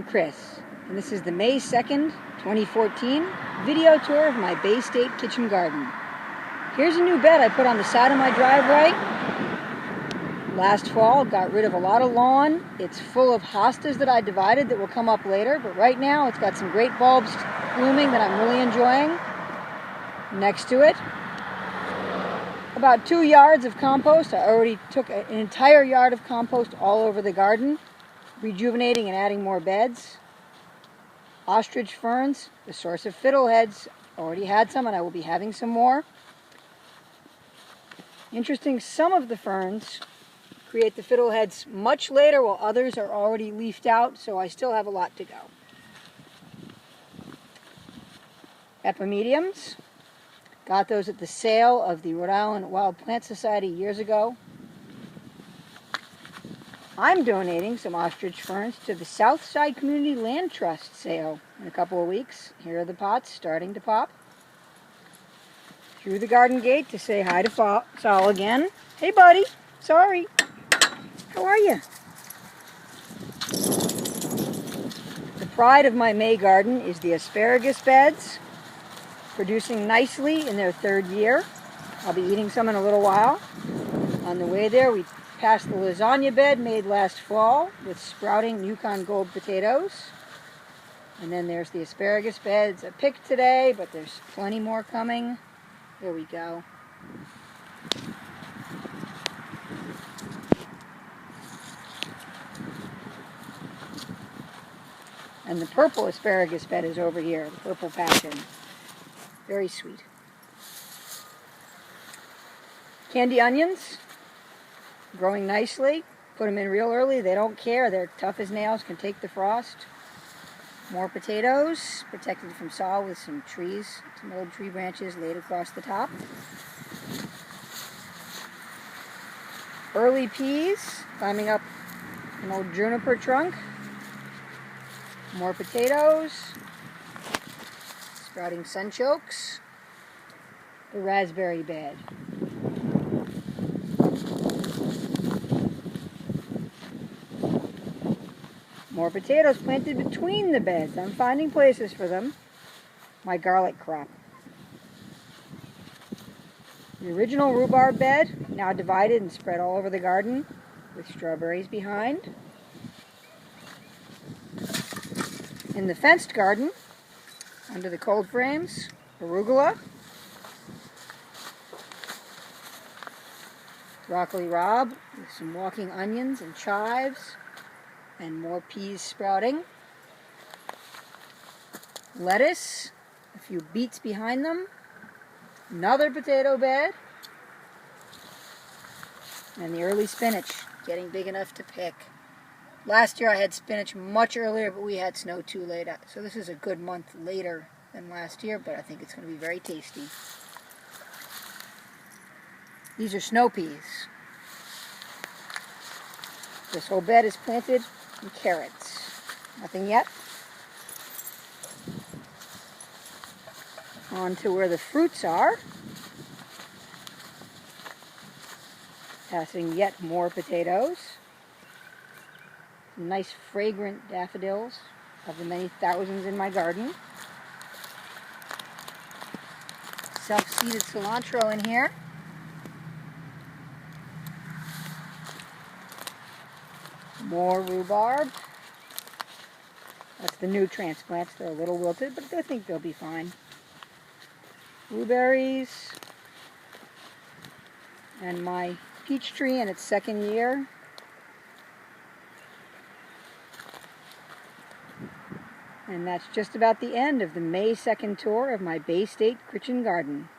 Chris, and this is the May 2nd, 2014 video tour of my Bay State kitchen garden. Here's a new bed I put on the side of my driveway. Last fall, got rid of a lot of lawn. It's full of hostas that I divided that will come up later, but right now it's got some great bulbs blooming that I'm really enjoying. Next to it, about 2 yards of compost. I already took an entire yard of compost all over the garden, rejuvenating and adding more beds. Ostrich ferns, the source of fiddleheads. Already had some and I will be having some more. Interesting, some of the ferns create the fiddleheads much later while others are already leafed out, so I still have a lot to go. Epimediums. Got those at the sale of the Rhode Island Wild Plant Society years ago. I'm donating some ostrich ferns to the Southside Community Land Trust sale in a couple of weeks. Here are the pots starting to pop. Through the garden gate to say hi to Saul again. Hey buddy, sorry. How are you? The pride of my May garden is the asparagus beds, producing nicely in their 3rd year. I'll be eating some in a little while. On the way there, we passed the lasagna bed made last fall with sprouting Yukon Gold potatoes. And then there's the asparagus beds I picked today, but there's plenty more coming. There we go. And the purple asparagus bed is over here, the purple passion. Very sweet. Candy onions, growing nicely. Put them in real early. They don't care. They're tough as nails, can take the frost. More potatoes, protected from saw with some trees, some old tree branches laid across the top. Early peas, climbing up an old juniper trunk. More potatoes, sprouting sunchokes, the raspberry bed. More potatoes planted between the beds. I'm finding places for them. My garlic crop. The original rhubarb bed, now divided and spread all over the garden with strawberries behind. In the fenced garden, under the cold frames, arugula, broccoli rabe with some walking onions and chives, and more peas sprouting. Lettuce, a few beets behind them, another potato bed, and the early spinach, getting big enough to pick. Last year I had spinach much earlier, but we had snow too late. So this is a good month later than last year, but I think it's going to be very tasty. These are snow peas. This whole bed is planted in carrots. Nothing yet. On to where the fruits are. Passing yet more potatoes. Nice fragrant daffodils of the many thousands in my garden. Self-seeded cilantro in here. More rhubarb. That's the new transplants. They're a little wilted, but I think they'll be fine. Blueberries. And my peach tree in its 2nd year. And that's just about the end of the May 2nd tour of my Bay State kitchen garden.